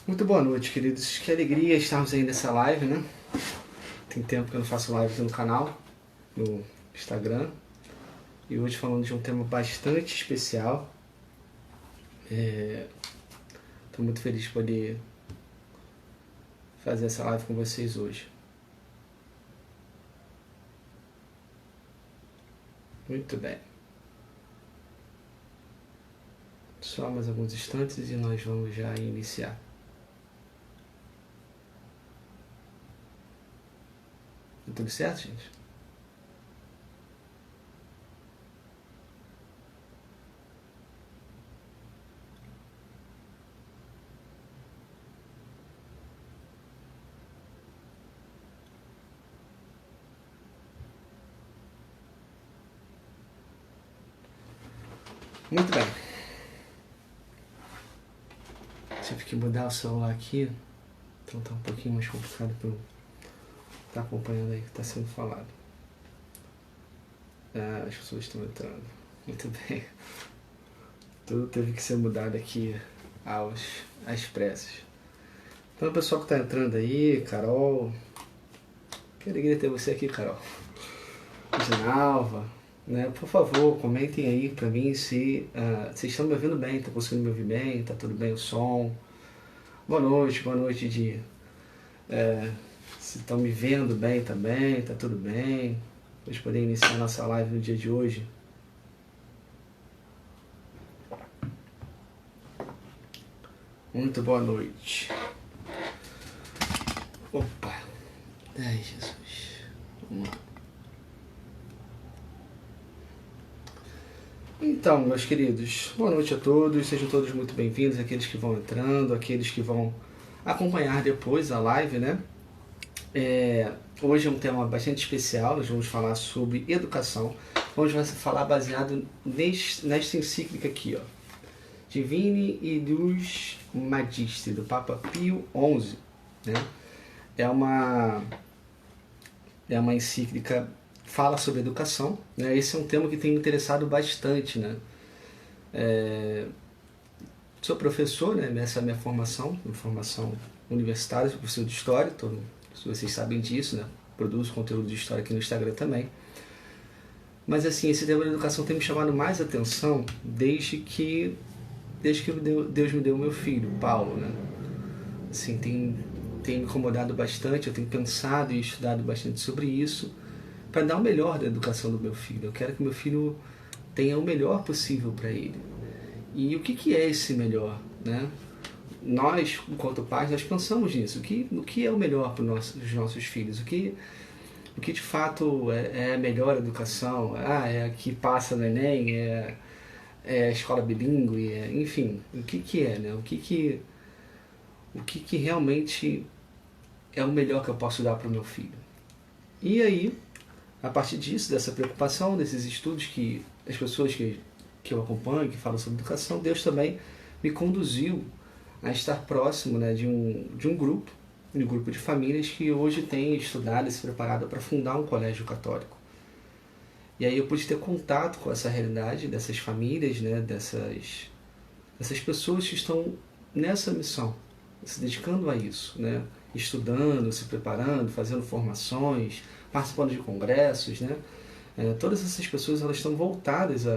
Muito boa noite, queridos. Que alegria estarmos aí nessa live, né? Tem tempo que eu não faço live aqui no canal, no Instagram. E hoje falando de um tema bastante especial. Estou muito feliz de poder fazer essa live com vocês hoje. Muito bem. Só mais alguns instantes e nós vamos já iniciar. Tudo certo, gente? Muito bem. Tive que mudar o celular aqui, então tá um pouquinho mais complicado para eu estar acompanhando aí o que está sendo falado. As pessoas estão entrando. Muito bem. Tudo teve que ser mudado aqui às pressas. Então, o pessoal que está entrando aí, Carol. Que alegria ter você aqui, Carol. Ginalva, né? Por favor, comentem aí pra mim se vocês estão me ouvindo bem, estão conseguindo me ouvir bem, tá tudo bem o som. Boa noite, Di. Se estão me vendo bem também, tá tudo bem. Vamos poder iniciar nossa live no dia de hoje. Muito boa noite. Opa. Ai, Jesus. Vamos lá. Então, meus queridos, boa noite a todos. Sejam todos muito bem-vindos, aqueles que vão entrando, aqueles que vão acompanhar depois a live, né? Hoje é um tema bastante especial. Nós vamos falar sobre educação. Vamos falar baseado nesta encíclica aqui, ó. Divine Ius Magistri, do Papa Pio XI, né? É uma encíclica que fala sobre educação, né? Esse é um tema que tem me interessado bastante, né? Sou professor, né? Essa é a minha formação universitária, sou professor de História, vocês sabem disso, né? Produzo conteúdo de História aqui no Instagram também. Mas assim, esse tema da educação tem me chamado mais atenção desde que Deus me deu o meu filho, Paulo, né? Assim, tem me incomodado bastante, eu tenho pensado e estudado bastante sobre isso para dar o melhor da educação do meu filho. Eu quero que meu filho tenha o melhor possível para ele. E o que é esse melhor, né? Nós, enquanto pais, nós pensamos nisso. O que é o melhor para os nossos filhos? O que de fato é a melhor educação? É a que passa no Enem? É a escola bilíngue? Enfim, o que é, né? O que realmente é o melhor que eu posso dar para o meu filho? E aí, a partir disso, dessa preocupação, desses estudos que as pessoas que eu acompanho, que falam sobre educação, Deus também me conduziu a estar próximo, né, de um grupo de famílias que hoje tem estudado e se preparado para fundar um colégio católico. E aí eu pude ter contato com essa realidade dessas famílias, né, dessas pessoas que estão nessa missão, se dedicando a isso, né, estudando, se preparando, fazendo formações, participando de congressos, né. Todas essas pessoas, elas estão voltadas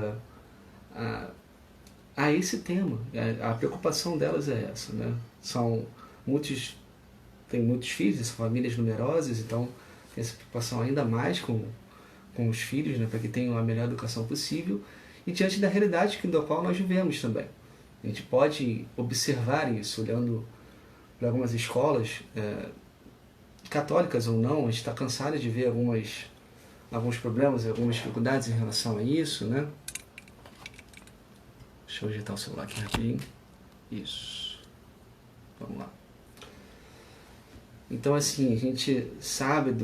a esse tema. A preocupação delas é essa, né. Tem muitos filhos, são famílias numerosas, então tem essa preocupação ainda mais com os filhos, né, para que tenham a melhor educação possível, e diante da realidade da qual nós vivemos também. A gente pode observar isso, olhando para algumas escolas, católicas ou não. A gente está cansado de ver alguns problemas, algumas dificuldades em relação a isso, né? Deixa eu ajeitar o celular aqui rapidinho. Isso. Vamos lá. Então, assim, a gente sabe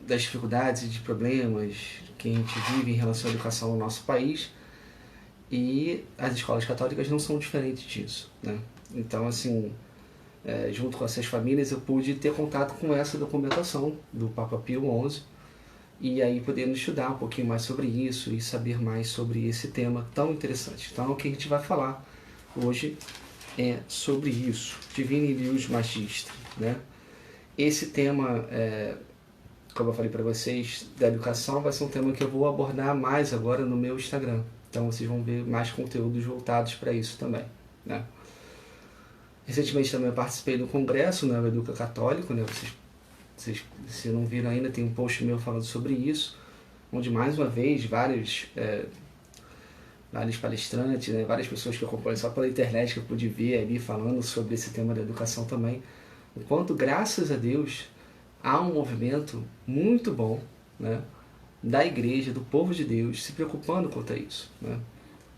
das dificuldades e de problemas que a gente vive em relação à educação no nosso país, e as escolas católicas não são diferentes disso, né? Então, assim, junto com essas famílias, eu pude ter contato com essa documentação do Papa Pio XI, e aí podendo estudar um pouquinho mais sobre isso e saber mais sobre esse tema tão interessante. Então, é o que a gente vai falar hoje é sobre isso, Divini Lius Magistre, né? Esse tema, como eu falei para vocês, da educação, vai ser um tema que eu vou abordar mais agora no meu Instagram. Então vocês vão ver mais conteúdos voltados para isso também, né? Recentemente também eu participei do congresso, né, o Educa Católico, né? Vocês, se não viram ainda, tem um post meu falando sobre isso, onde mais uma vez vários palestrantes, né, várias pessoas que eu acompanho só pela internet que eu pude ver ali falando sobre esse tema da educação também. O quanto, graças a Deus, há um movimento muito bom, né, da igreja, do povo de Deus, se preocupando quanto a isso, né?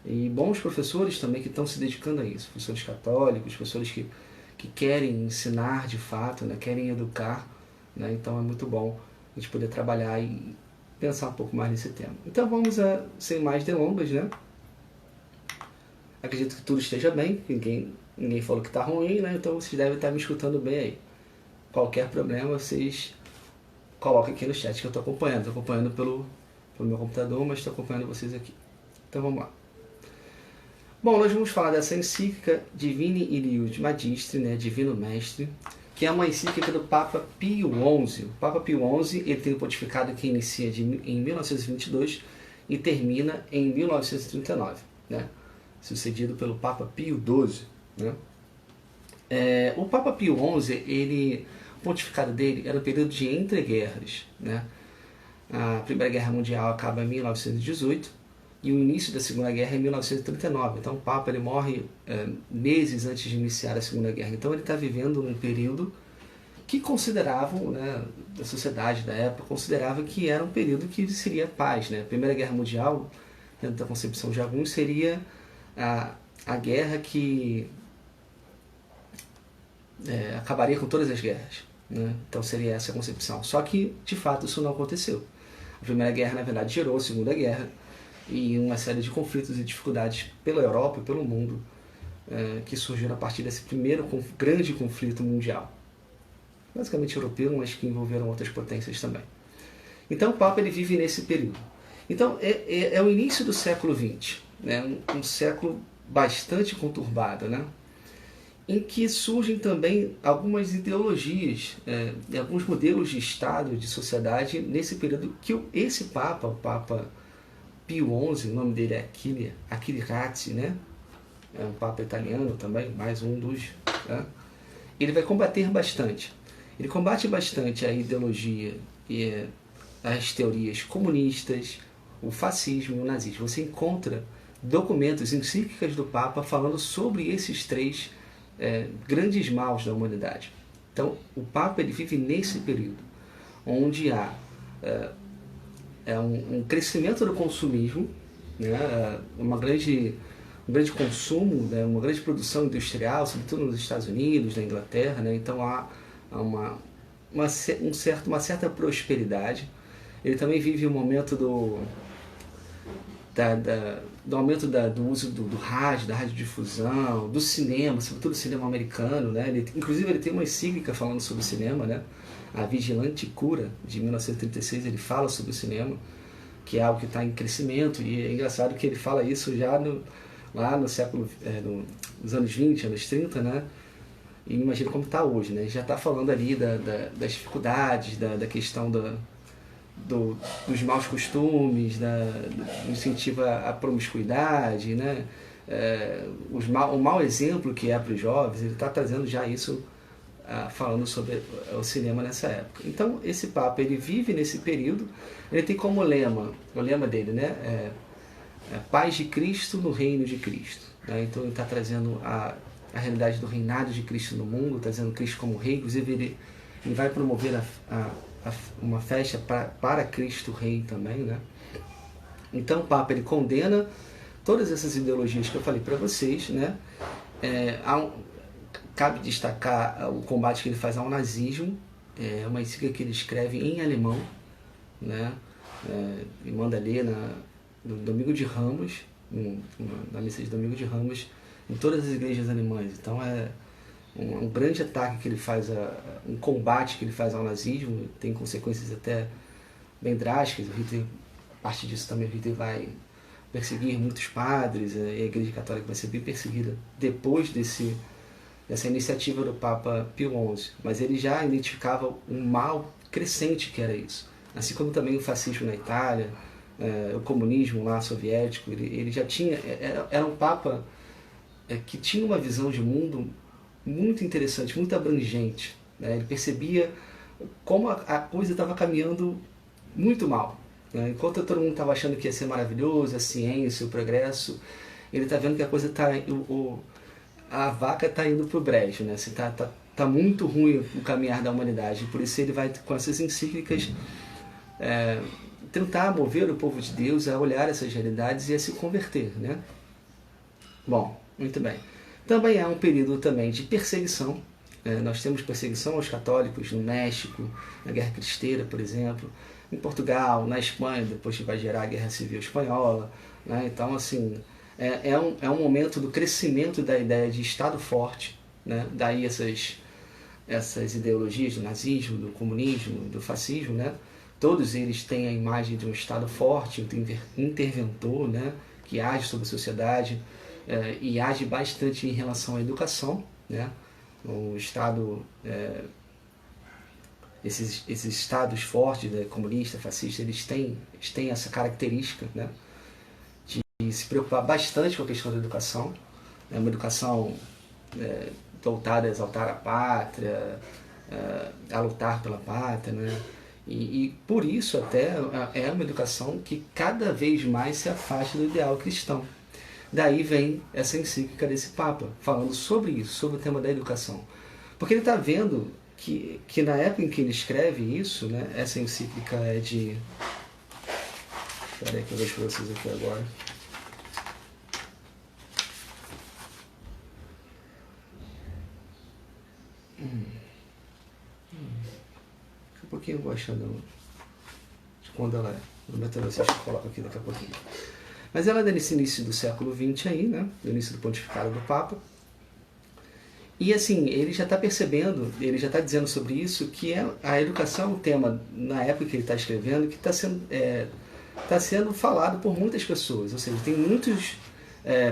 E bons professores também que estão se dedicando a isso, professores católicos, professores que querem ensinar de fato, né, querem educar, né? Então é muito bom a gente poder trabalhar e pensar um pouco mais nesse tema. Então vamos sem mais delongas, né? Acredito que tudo esteja bem, ninguém falou que está ruim, né? Então vocês devem estar me escutando bem aí. Qualquer problema, vocês coloquem aqui no chat que eu estou acompanhando. Estou acompanhando pelo meu computador, mas estou acompanhando vocês aqui. Então vamos lá. Bom, nós vamos falar dessa encíclica Divini Lius Magistre, né? Divino Mestre, que é uma encíclica do Papa Pio XI. O Papa Pio XI ele tem um pontificado que inicia em 1922 e termina em 1939, né? Sucedido pelo Papa Pio XII, né? O Papa Pio XI, o pontificado dele era o período de entreguerras, né? A Primeira Guerra Mundial acaba em 1918 e o início da Segunda Guerra é em 1939. Então o Papa ele morre meses antes de iniciar a Segunda Guerra. Então ele está vivendo um período que consideravam, né, da sociedade da época, considerava que era um período que seria paz, né? A Primeira Guerra Mundial, dentro da concepção de alguns, seria a guerra que acabaria com todas as guerras, né? Então seria essa a concepção. Só que, de fato, isso não aconteceu. A Primeira Guerra, na verdade, gerou a Segunda Guerra e uma série de conflitos e dificuldades pela Europa e pelo mundo que surgiram a partir desse primeiro grande conflito mundial. Basicamente europeu, mas que envolveram outras potências também. Então o Papa ele vive nesse período. Então é o início do século XX, né? Um século bastante conturbado, né? Em que surgem também algumas ideologias e alguns modelos de Estado, de sociedade, nesse período que esse Papa, o Papa Pio XI, o nome dele é Achille Ratti, né? É um Papa italiano também, mais um dos... Né? Ele vai combater bastante. Ele combate bastante a ideologia e as teorias comunistas, o fascismo e o nazismo. Você encontra documentos, encíclicas do Papa falando sobre esses três grandes maus da humanidade. Então, o Papa ele vive nesse período, onde há um crescimento do consumismo, né? Um grande consumo, né? Uma grande produção industrial, sobretudo nos Estados Unidos, na Inglaterra, né? Então há uma certa prosperidade. Ele também vive o momento do aumento do uso do rádio, da radiodifusão, do cinema, sobretudo o cinema americano, né? Inclusive ele tem uma encíclica falando sobre o cinema, né? A Vigilante Cura, de 1936, ele fala sobre o cinema, que é algo que está em crescimento, e é engraçado que ele fala isso já lá no século, nos anos 20, anos 30, né? E imagina como está hoje, né? Já está falando ali das dificuldades, da questão dos maus costumes, do incentivo à promiscuidade, né? O mau exemplo que é para os jovens, ele está trazendo já isso, falando sobre o cinema nessa época. Então esse Papa ele vive nesse período, ele tem como lema, o lema dele, né? Paz de Cristo no reino de Cristo, né? Então ele está trazendo a realidade do reinado de Cristo no mundo, trazendo Cristo como rei. Inclusive ele vai promover uma festa para Cristo Rei também, né? Então o Papa ele condena todas essas ideologias que eu falei para vocês, né? Cabe destacar o combate que ele faz ao nazismo, uma encíclica que ele escreve em alemão, né? E manda ler no Domingo de Ramos, na missa de Domingo de Ramos, em todas as igrejas alemãs. Então é um grande ataque que ele faz, um combate que ele faz ao nazismo, tem consequências até bem drásticas. A partir disso também o Hitler vai perseguir muitos padres, a Igreja Católica vai ser bem perseguida depois dessa iniciativa do Papa Pio XI, mas ele já identificava um mal crescente que era isso. Assim como também o fascismo na Itália, o comunismo lá soviético, ele já tinha, era um Papa que tinha uma visão de mundo muito interessante, muito abrangente, né? Ele percebia como a coisa estava caminhando muito mal, né? Enquanto todo mundo estava achando que ia ser maravilhoso, a ciência, o progresso, ele está vendo que a coisa está... a vaca está indo para o brejo, né? Tá muito ruim o caminhar da humanidade. Por isso ele vai, com essas encíclicas, tentar mover o povo de Deus a olhar essas realidades e a se converter, né? Bom, muito bem. Também há um período também de perseguição. Nós temos perseguição aos católicos no México, na Guerra Cristeira, por exemplo, em Portugal, na Espanha, depois que vai gerar a Guerra Civil Espanhola, né? Então, assim, é um momento do crescimento da ideia de Estado forte, né? Daí essas ideologias do nazismo, do comunismo, do fascismo, né? Todos eles têm a imagem de um Estado forte, interventor, né? Que age sobre a sociedade e age bastante em relação à educação, né? O Estado, esses estados fortes, né? Comunista, fascista, eles têm essa característica, né? De se preocupar bastante com a questão da educação, né? Uma educação voltada a exaltar a pátria, a lutar pela pátria, né? E por isso até é uma educação que cada vez mais se afasta do ideal cristão. Daí vem essa encíclica desse Papa, falando sobre isso, sobre o tema da educação. Porque ele está vendo que na época em que ele escreve isso, né, essa encíclica é de... Espera aí que eu vejo para vocês aqui agora. Daqui a pouquinho eu vou achando de quando ela é. No método eu coloco aqui daqui a pouquinho. Mas ela é nesse início do século XX aí, né? Do início do pontificado do Papa. E assim, ele já está percebendo, ele já está dizendo sobre isso, que a educação é um tema, na época que ele está escrevendo, que está sendo falado por muitas pessoas. Ou seja, tem muitos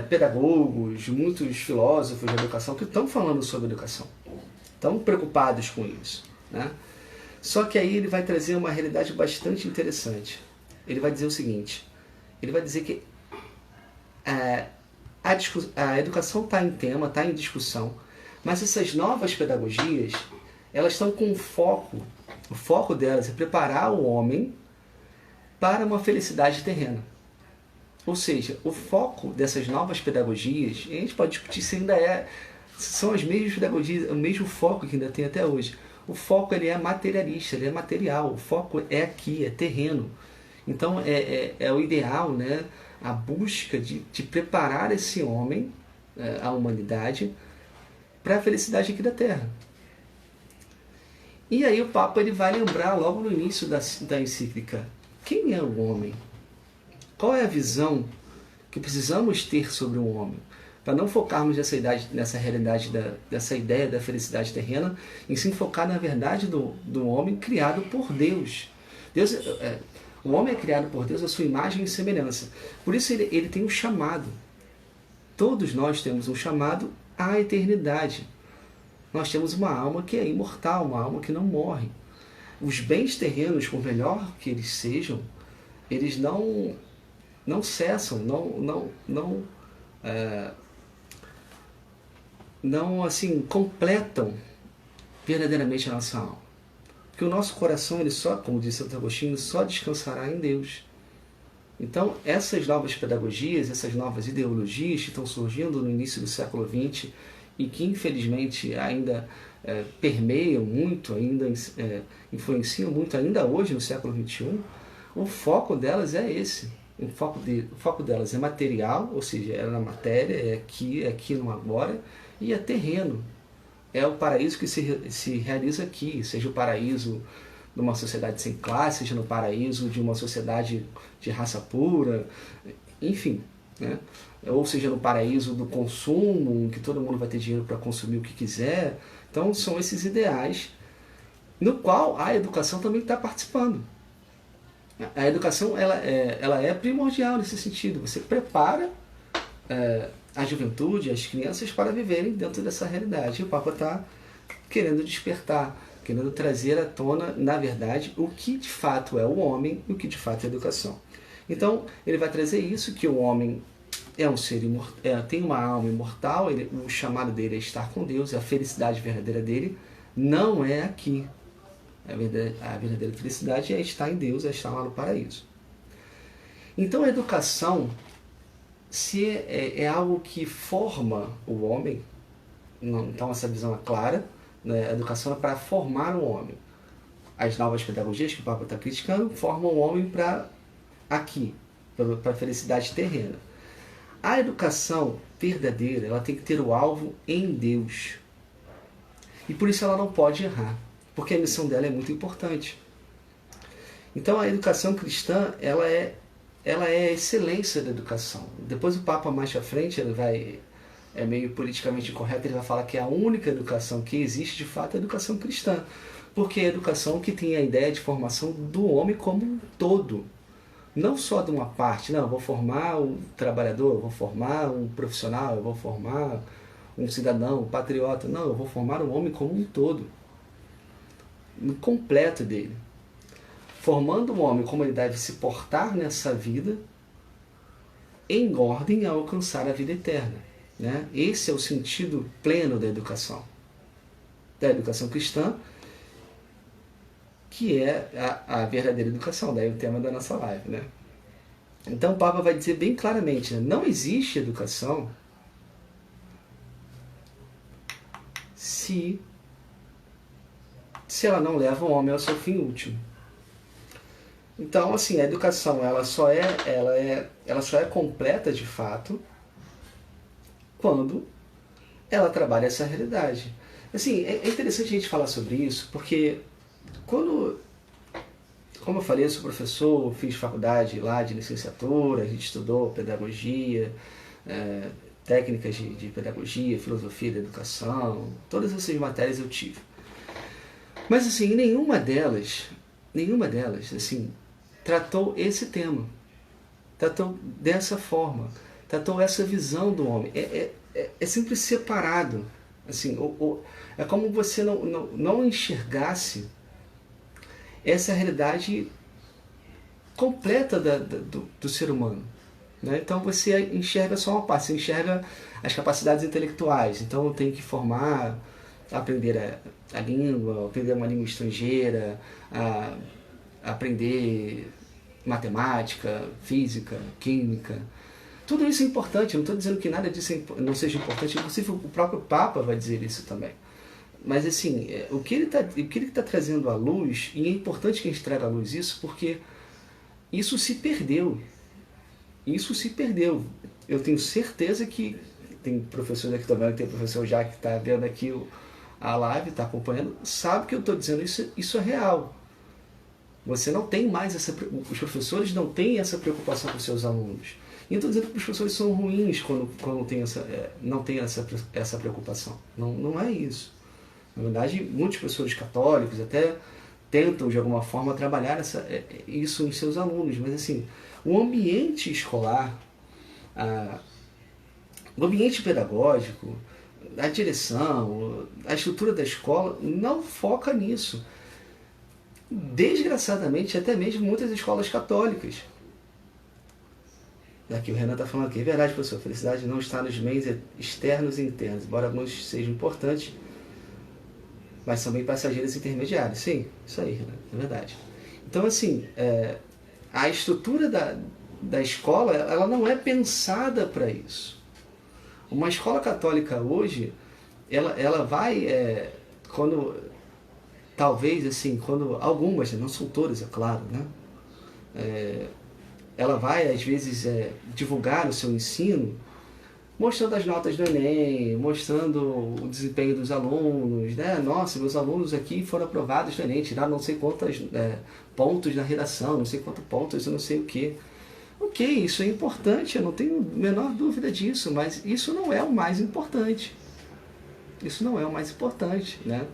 pedagogos, muitos filósofos de educação que estão falando sobre educação. Estão preocupados com isso, né? Só que aí ele vai trazer uma realidade bastante interessante. Ele vai dizer o seguinte, ele vai dizer que a educação está em tema, está em discussão, mas essas novas pedagogias, elas estão com o foco delas é preparar o homem para uma felicidade terrena. Ou seja, o foco dessas novas pedagogias, a gente pode discutir se ainda são as mesmas pedagogias, o mesmo foco que ainda tem até hoje. O foco ele é materialista, ele é material, o foco é aqui, é terreno. Então é o ideal, né? A busca de preparar esse homem, a humanidade, para a felicidade aqui da Terra. E aí o Papa ele vai lembrar logo no início da encíclica, quem é o homem? Qual é a visão que precisamos ter sobre o homem? Para não focarmos nessa realidade, dessa ideia da felicidade terrena, e sim focar na verdade do homem criado por Deus. O homem é criado por Deus à sua imagem e semelhança. Por isso ele tem um chamado. Todos nós temos um chamado à eternidade. Nós temos uma alma que é imortal, uma alma que não morre. Os bens terrenos, por melhor que eles sejam, eles não cessam, não assim completam verdadeiramente a nossa alma. Porque o nosso coração, ele só, como disse Santo Agostinho, só descansará em Deus. Então, essas novas pedagogias, essas novas ideologias que estão surgindo no início do século XX e que, infelizmente, ainda permeiam muito, ainda influenciam muito, ainda hoje, no século XXI, o foco delas é esse. O foco delas é material, ou seja, é na matéria, é aqui no agora, e é terreno. É o paraíso que se realiza aqui, seja o paraíso de uma sociedade sem classe, seja no paraíso de uma sociedade de raça pura, enfim, né? Ou seja no paraíso do consumo, em que todo mundo vai ter dinheiro para consumir o que quiser. Então são esses ideais no qual a educação também está participando. A educação ela é primordial nesse sentido. Você prepara a juventude, as crianças para viverem dentro dessa realidade. E o Papa está querendo despertar, querendo trazer à tona, na verdade, o que de fato é o homem e o que de fato é a educação. Então, ele vai trazer isso, que o homem é um ser tem uma alma imortal, o chamado dele é estar com Deus, a felicidade verdadeira dele não é aqui. A verdadeira felicidade é estar em Deus, é estar lá no paraíso. Então a educação, se é algo que forma o homem, então essa visão é clara, né? A educação é para formar o homem. As novas pedagogias que o Papa está criticando formam o homem para aqui, para a felicidade terrena. A educação verdadeira, ela tem que ter o alvo em Deus. E por isso ela não pode errar, porque a missão dela é muito importante. Então a educação cristã, ela é a excelência da educação. Depois o Papa mais à frente, ele vai, é meio politicamente incorreto, ele vai falar que a única educação que existe de fato é a educação cristã, porque é a educação que tem a ideia de formação do homem como um todo. Não só de uma parte, não, eu vou formar um trabalhador, eu vou formar um profissional, eu vou formar um cidadão, um patriota. Não, eu vou formar o homem como um todo, no completo dele. Formando o homem como ele deve se portar nessa vida, em ordem a alcançar a vida eterna. Né? Esse é o sentido pleno da educação cristã, que é a verdadeira educação, daí o tema da nossa live. Né? Então o Papa vai dizer bem claramente, né? Não existe educação se ela não leva o homem ao seu fim último. Então, assim, a educação ela só é completa de fato quando ela trabalha essa realidade. Assim, é interessante a gente falar sobre isso, porque como eu falei, eu sou professor, fiz faculdade lá de licenciatura, a gente estudou pedagogia, técnicas de pedagogia, filosofia da educação, todas essas matérias eu tive. Mas assim, nenhuma delas, assim, tratou esse tema, tratou dessa forma, tratou essa visão do homem. É sempre separado. Assim, é como você não enxergasse essa realidade completa do ser humano. Né? Então você enxerga só uma parte, você enxerga as capacidades intelectuais. Então eu tenho que formar, aprender a língua, aprender uma língua estrangeira, aprender matemática, física, química. Tudo isso é importante, eu não estou dizendo que nada disso não seja importante, inclusive o próprio Papa vai dizer isso também. Mas assim, o que ele está trazendo à luz, e é importante que a gente traga à luz isso, porque isso se perdeu. Eu tenho certeza que tem professor aqui também, tem professor já que está vendo aqui a live, está acompanhando, sabe que eu estou dizendo isso é real. Você não tem mais os professores não têm essa preocupação com os seus alunos. E eu estou dizendo que os professores são ruins quando não tem essa preocupação. Não é isso. Na verdade, muitos professores católicos até tentam, de alguma forma, trabalhar isso em seus alunos. Mas, assim, o ambiente escolar, o ambiente pedagógico, a direção, a estrutura da escola, não foca nisso. Desgraçadamente, até mesmo muitas escolas católicas. Aqui o Renan está falando aqui, é verdade, professor, a felicidade não está nos meios externos e internos, embora alguns sejam importantes, mas são bem passageiros e intermediários. Sim, isso aí, Renan, é verdade. Então, assim, a estrutura da escola, ela não é pensada para isso. Uma escola católica hoje, ela vai, talvez, assim, quando algumas, não são todas, é claro, né? Ela vai, às vezes, divulgar o seu ensino mostrando as notas do Enem, mostrando o desempenho dos alunos, né? Nossa, meus alunos aqui foram aprovados no Enem, tiraram não sei quantos pontos na redação, não sei quantos pontos, eu não sei o quê. Ok, isso é importante, eu não tenho a menor dúvida disso, mas isso não é o mais importante. Isso não é o mais importante, né?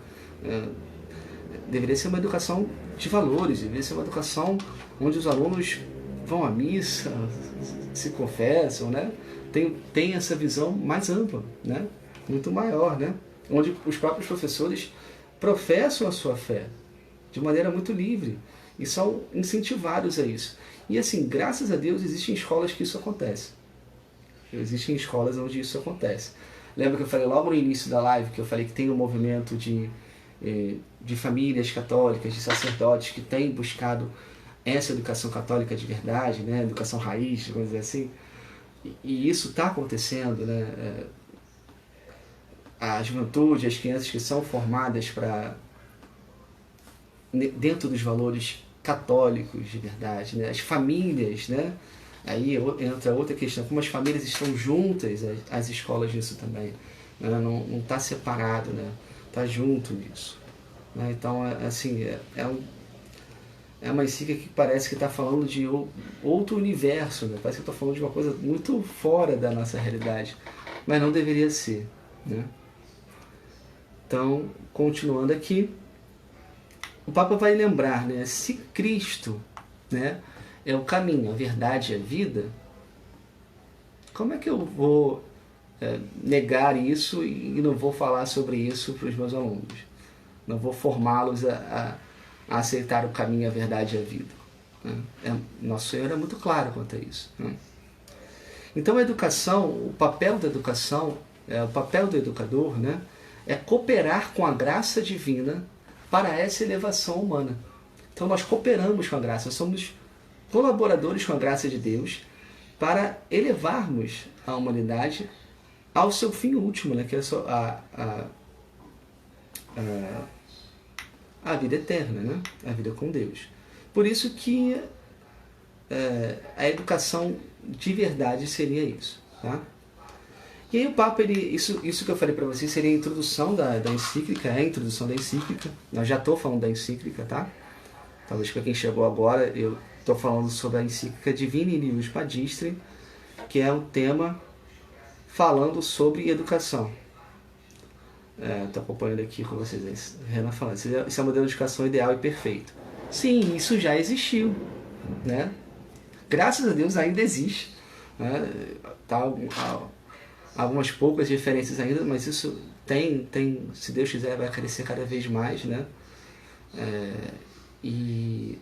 deveria ser uma educação de valores, deveria ser uma educação onde os alunos vão à missa, se confessam, né? Tem essa visão mais ampla, né? Muito maior, né? Onde os próprios professores professam a sua fé de maneira muito livre e são incentivados a isso. E assim, graças a Deus, existem escolas que isso acontece. Existem escolas onde isso acontece. Lembra que eu falei logo no início da live, que eu falei que tem um movimento de famílias católicas, de sacerdotes que têm buscado essa educação católica de verdade, né? Educação raiz, vamos dizer assim. E isso está acontecendo, né? A juventude, as crianças que são formadas dentro dos valores católicos de verdade, né? As famílias, né? Aí entra outra questão, como as famílias estão juntas, as escolas nisso também, né? Não está separado, né? Está junto nisso, né? Então, assim, é uma encíclica que parece que está falando de outro universo, né? Parece que eu estou falando de uma coisa muito fora da nossa realidade, mas não deveria ser, né? Então, continuando aqui, o Papa vai lembrar, né? Se Cristo, né, é o caminho, a verdade e a vida, como é que eu vou negar isso e não vou falar sobre isso para os meus alunos? Não vou formá-los a aceitar o caminho, a verdade e a vida, né? Nosso Senhor é muito claro quanto a isso, né? Então a educação, o papel da educação, o papel do educador, né, é cooperar com a graça divina para essa elevação humana. Então nós cooperamos com a graça, somos colaboradores com a graça de Deus para elevarmos a humanidade ao seu fim último, né, que é a vida eterna, né, a vida com Deus. Por isso que a educação de verdade seria isso, tá? E aí o Papa, isso que eu falei para vocês seria a introdução da encíclica, a introdução da encíclica. Eu já estou falando da encíclica, tá? Talvez para quem chegou agora, eu estou falando sobre a encíclica Divini Livius Magistri, que é um tema falando sobre educação. Estou acompanhando aqui com vocês, Renan falando, esse é o modelo de educação ideal e perfeito. Sim, isso já existiu, né? Graças a Deus ainda existe, né? Tá algumas poucas diferenças ainda, mas isso tem, se Deus quiser, vai crescer cada vez mais, né? E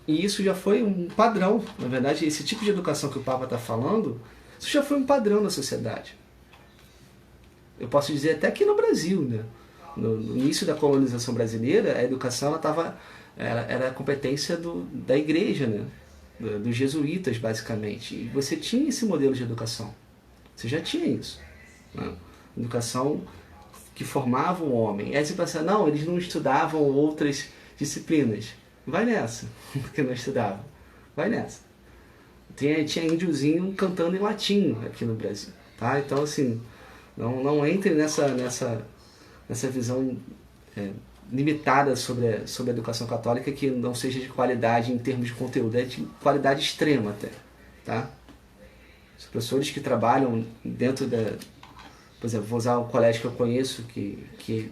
isso já foi um padrão. Na verdade, esse tipo de educação que o Papa está falando, isso já foi um padrão na sociedade. Eu posso dizer até que no Brasil, né? No início da colonização brasileira, a educação era a competência da igreja, né? Dos jesuítas, basicamente. E você tinha esse modelo de educação. Você já tinha isso, né? Educação que formava o homem. E aí você pensa, não, eles não estudavam outras disciplinas. Vai nessa, porque não estudavam. Vai nessa. Tinha índiozinho cantando em latim aqui no Brasil, tá? Então, assim, não entre nessa visão limitada sobre a educação católica que não seja de qualidade em termos de conteúdo, é de qualidade extrema até, tá? Os professores que trabalham dentro por exemplo, vou usar um colégio que eu conheço, que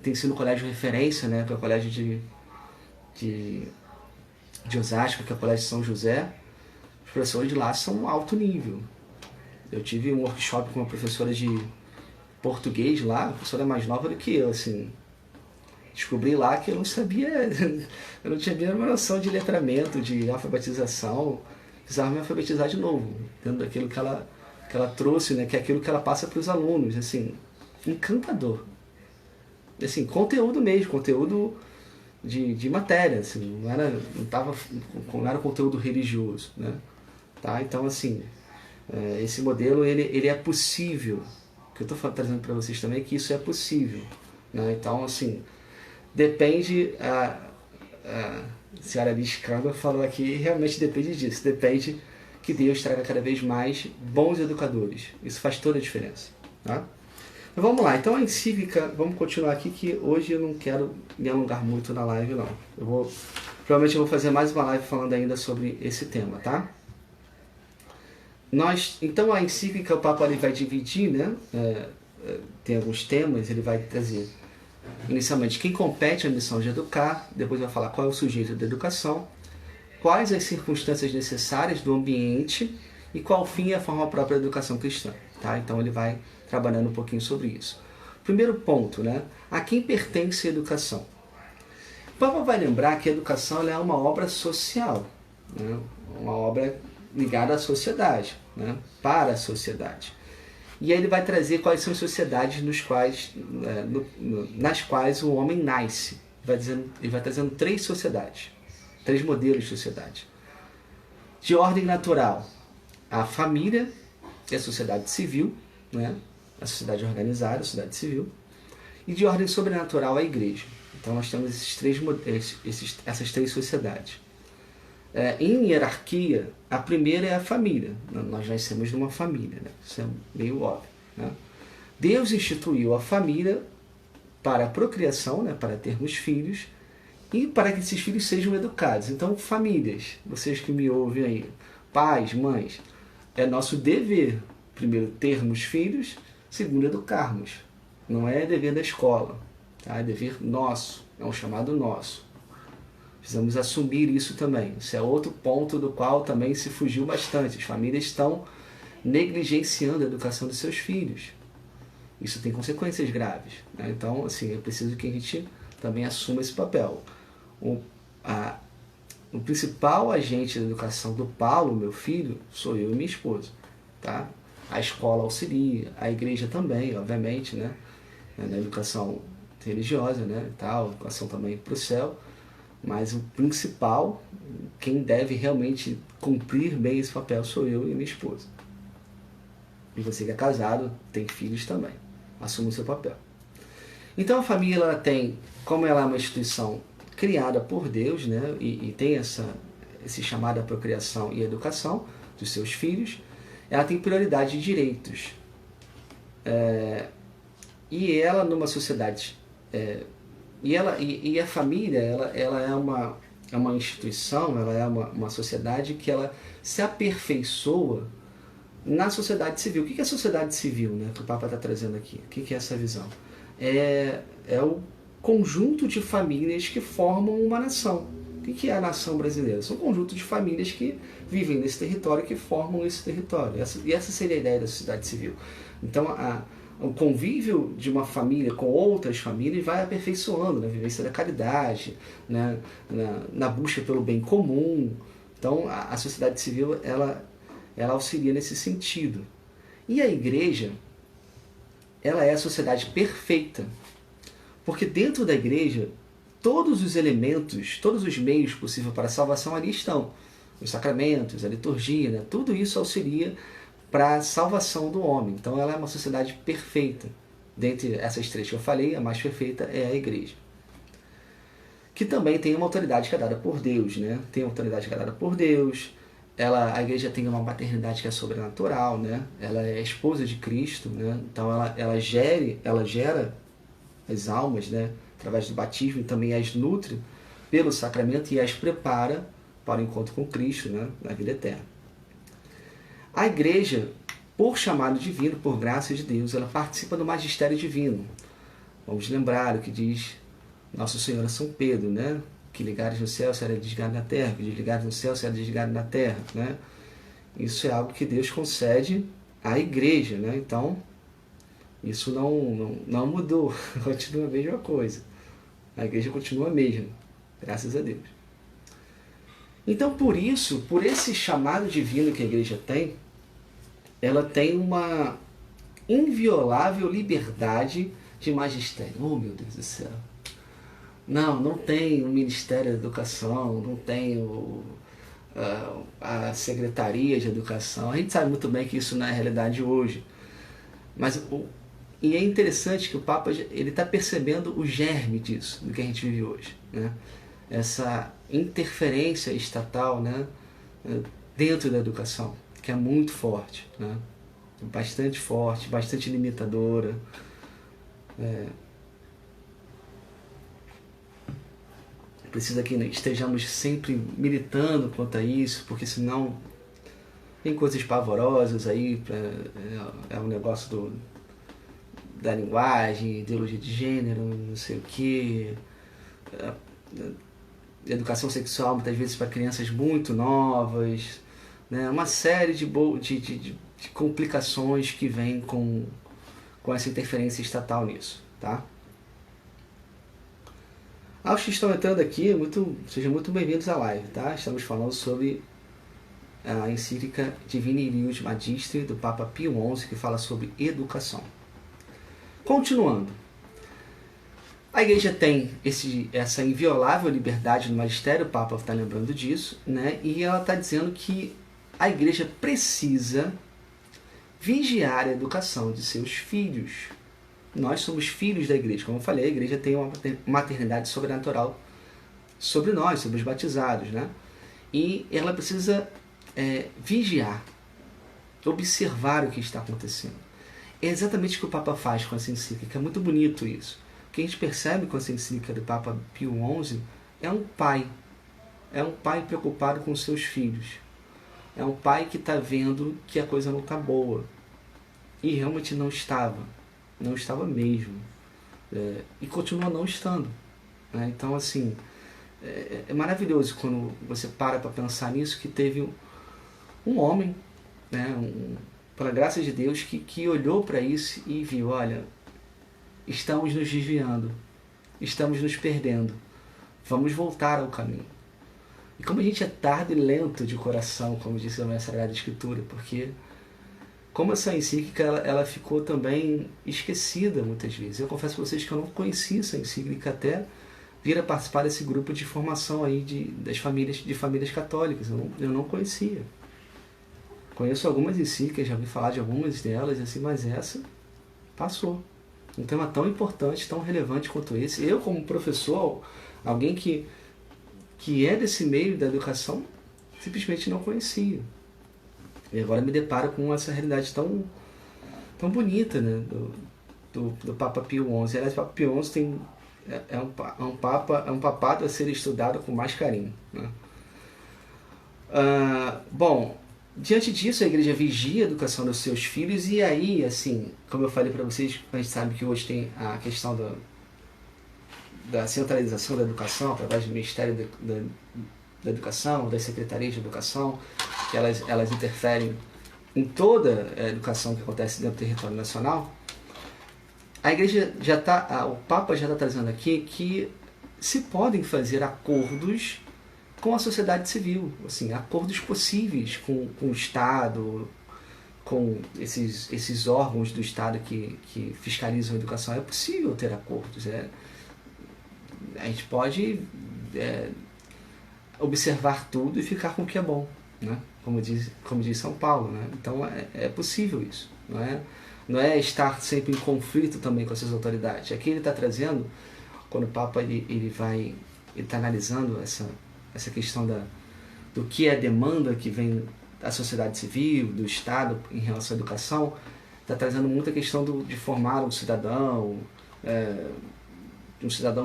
tem sido um colégio de referência, né, que é o colégio de Osasco, que é o colégio de São José. Os professores de lá são alto nível. Eu tive um workshop com uma professora de português lá, a professora é mais nova do que eu, assim. Descobri lá que eu não sabia, eu não tinha a mínima noção de letramento, de alfabetização. Precisava me alfabetizar de novo, dentro daquilo que ela trouxe, né, que é aquilo que ela passa para os alunos, assim, encantador. Assim, conteúdo mesmo, conteúdo de matéria, assim, não era conteúdo religioso, né? Tá? Então, assim, esse modelo, ele é possível. O que eu estou trazendo para vocês também é que isso é possível, né? Então, assim, depende, a senhora Alice Câmara falou aqui, realmente depende disso, depende que Deus traga cada vez mais bons educadores. Isso faz toda a diferença, tá? Então vamos lá, então a encíclica, vamos continuar aqui, que hoje eu não quero me alongar muito na live, não. Provavelmente eu vou fazer mais uma live falando ainda sobre esse tema, tá? Então a encíclica, o Papa ele vai dividir, né? Tem alguns temas, ele vai trazer inicialmente quem compete a missão de educar, depois vai falar qual é o sujeito da educação, quais as circunstâncias necessárias do ambiente e qual o fim e a forma própria da educação cristã. Tá? Então ele vai trabalhando um pouquinho sobre isso. Primeiro ponto, né? A quem pertence a educação? O Papa vai lembrar que a educação é uma obra social, né? Uma obra ligada à sociedade, né? Para a sociedade. E aí ele vai trazer quais são as sociedades nas quais o homem nasce. Ele vai trazendo 3 sociedades, 3 modelos de sociedade. De ordem natural, a família e a sociedade civil, né? A sociedade organizada, a sociedade civil. E de ordem sobrenatural, a igreja. Então nós temos essas 3 sociedades. Em hierarquia, a primeira é a família. Nós nascemos numa família, né? Isso é meio óbvio. Né? Deus instituiu a família para a procriação, né? Para termos filhos e para que esses filhos sejam educados. Então, famílias, vocês que me ouvem aí, pais, mães, é nosso dever, primeiro, termos filhos, segundo, educarmos. Não é dever da escola, tá? É dever nosso, é um chamado nosso. Precisamos assumir isso também. Isso é outro ponto do qual também se fugiu bastante. As famílias estão negligenciando a educação dos seus filhos. Isso tem consequências graves, né? Então, assim, é preciso que a gente também assuma esse papel. O principal agente da educação do Paulo, meu filho, sou eu e minha esposa. Tá? A escola auxilia, a igreja também, obviamente, né? Na educação religiosa, né? E tal, educação também para o céu. Mas o principal, quem deve realmente cumprir bem esse papel sou eu e minha esposa. E você que é casado, tem filhos também. Assuma o seu papel. Então a família, ela tem, como ela é uma instituição criada por Deus, né? E tem esse chamado à procriação e educação dos seus filhos, ela tem prioridade de direitos. E ela, numa sociedade... E a família, ela é uma instituição, ela é uma sociedade que ela se aperfeiçoa na sociedade civil. O que é a sociedade civil, né, que o Papa está trazendo aqui? O que é essa visão? É o conjunto de famílias que formam uma nação. O que é a nação brasileira? São um conjunto de famílias que vivem nesse território, que formam esse território. E essa seria a ideia da sociedade civil. Então, o convívio de uma família com outras famílias vai aperfeiçoando na vivência da caridade, né? na busca pelo bem comum. Então, a sociedade civil, ela auxilia nesse sentido. E a igreja, ela é a sociedade perfeita, porque dentro da igreja, todos os elementos, todos os meios possíveis para a salvação ali estão. Os sacramentos, a liturgia, né? Tudo isso auxilia para a salvação do homem. Então ela é uma sociedade perfeita. Dentre essas 3 que eu falei, a mais perfeita é a igreja. Que também tem uma autoridade que é dada por Deus, né? Tem uma autoridade que é dada por Deus. A igreja tem uma maternidade que é sobrenatural, né? Ela é a esposa de Cristo, né? Então ela gera as almas, né? Através do batismo, e também as nutre pelo sacramento e as prepara para o encontro com Cristo, né? Na vida eterna. A igreja, por chamado divino, por graça de Deus, ela participa do magistério divino. Vamos lembrar o que diz Nosso Senhor a São Pedro, né? Que ligares no céu será desligado na terra, que desligares no céu será desligado na terra, né? Isso é algo que Deus concede à igreja, né? Então, isso não mudou, continua a mesma coisa. A igreja continua a mesma, graças a Deus. Então, por esse chamado divino que a igreja tem, ela tem uma inviolável liberdade de magistério. Oh, meu Deus do céu! Não tem o Ministério da Educação, não tem a Secretaria de Educação. A gente sabe muito bem que isso não é a realidade hoje. E é interessante que o Papa está percebendo o germe disso, do que a gente vive hoje, né? Essa interferência estatal, né, dentro da educação, que é muito forte, né? Bastante forte, bastante limitadora. Precisa que estejamos sempre militando quanto a isso, porque senão tem coisas pavorosas aí, é um negócio da linguagem, ideologia de gênero, não sei o que, educação sexual muitas vezes para crianças muito novas, né? Uma série de complicações que vêm com essa interferência estatal nisso, tá? Aos que estão entrando aqui, sejam muito bem-vindos à live, tá? Estamos falando sobre a encíclica Divini Ilius Magistri do Papa Pio XI, que fala sobre educação. Continuando, a Igreja tem essa inviolável liberdade no magistério, o Papa está lembrando disso, né? E ela está dizendo que a Igreja precisa vigiar a educação de seus filhos. Nós somos filhos da Igreja. Como eu falei, a Igreja tem uma maternidade sobrenatural sobre nós, sobre os batizados, né? E ela precisa vigiar, observar o que está acontecendo. É exatamente o que o Papa faz com essa encíclica. É muito bonito isso. O que a gente percebe com essa encíclica do Papa Pio XI é um pai. É um pai preocupado com os seus filhos. É um pai que está vendo que a coisa não está boa. E realmente não estava. Não estava mesmo. E continua não estando. Né? Então, assim, é maravilhoso quando você para pensar nisso, que teve um homem, né, pela graça de Deus, que olhou para isso e viu, olha, estamos nos desviando, estamos nos perdendo, vamos voltar ao caminho. E como a gente é tardo e lento de coração, como disse a minha Sagrada Escritura, porque como essa encíclica ela ficou também esquecida muitas vezes. Eu confesso para vocês que eu não conhecia essa encíclica até vir a participar desse grupo de formação aí de famílias católicas. Eu não conhecia. Conheço algumas encíclicas, já ouvi falar de algumas delas, assim, mas essa passou. Um tema tão importante, tão relevante quanto esse. Eu, como professor, alguém que é desse meio da educação, simplesmente não conhecia. E agora me deparo com essa realidade tão bonita, né, do Papa Pio XI. Aliás, o Papa Pio XI é um papado a ser estudado com mais carinho, né? Bom, diante disso, a Igreja vigia a educação dos seus filhos, e aí, assim, como eu falei para vocês, a gente sabe que hoje tem a questão da centralização da educação através do Ministério da Educação, das secretarias de educação, que elas interferem em toda a educação que acontece dentro do território nacional. A Igreja o Papa já está trazendo aqui que se podem fazer acordos com a sociedade civil, assim, acordos possíveis com o Estado, com esses órgãos do Estado que fiscalizam a educação. É possível ter acordos. A gente pode observar tudo e ficar com o que é bom, né? Como diz São Paulo, né? Então é possível isso. Não é estar sempre em conflito também com essas autoridades. Aqui ele está trazendo, quando o Papa ele está analisando essa questão do que é a demanda que vem da sociedade civil, do Estado em relação à educação, está trazendo muita questão de formar um cidadão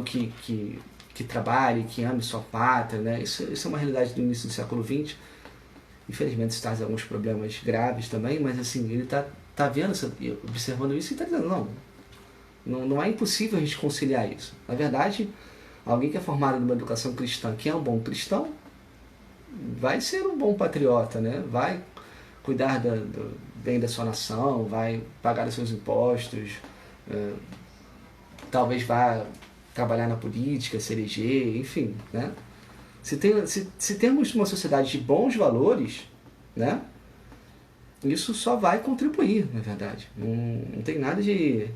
que trabalhe, que ame sua pátria, né? Isso é uma realidade do início do século XX. Infelizmente isso traz alguns problemas graves também, mas assim, ele está vendo, observando isso e está dizendo, não é impossível a gente conciliar isso. Na verdade, alguém que é formado numa educação cristã, que é um bom cristão, vai ser um bom patriota, né? Vai cuidar do bem da sua nação, vai pagar os seus impostos, talvez vá trabalhar na política, se eleger, enfim, né? Se temos uma sociedade de bons valores, né? Isso só vai contribuir, na verdade. Não tem nada de...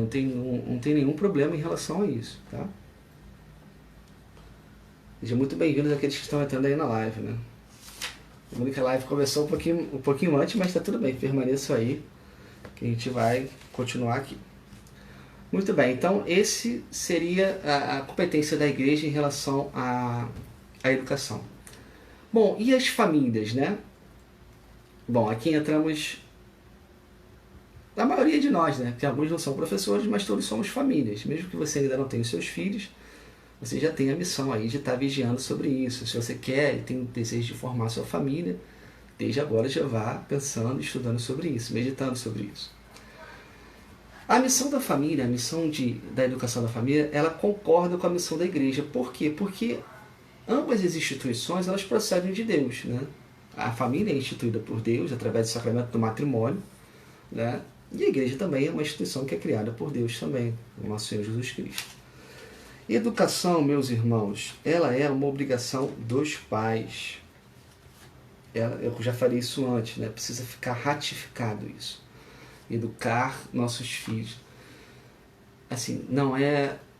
não tem nenhum problema em relação a isso, tá? Sejam muito bem-vindos àqueles que estão entrando aí na live, né? Lembrando que a live começou um pouquinho antes, mas está tudo bem, permaneçam aí, que a gente vai continuar aqui. Muito bem, então esse seria a competência da Igreja em relação à educação. Bom, e as famílias, né? Bom, aqui entramos... A maioria de nós, né? Que alguns não são professores, mas todos somos famílias. Mesmo que você ainda não tenha os seus filhos, você já tem a missão aí de estar vigiando sobre isso. Se você quer e tem o desejo de formar a sua família, desde agora já vá pensando, estudando sobre isso, meditando sobre isso. A missão da família, a missão da educação da família, ela concorda com a missão da igreja. Por quê? Porque ambas as instituições, elas procedem de Deus, né? A família é instituída por Deus através do sacramento do matrimônio, né? E a igreja também é uma instituição que é criada por Deus também, o nosso Senhor Jesus Cristo. Educação, meus irmãos, ela é uma obrigação dos pais. Eu já falei isso antes, né? Precisa ficar ratificado isso. Educar nossos filhos. Assim,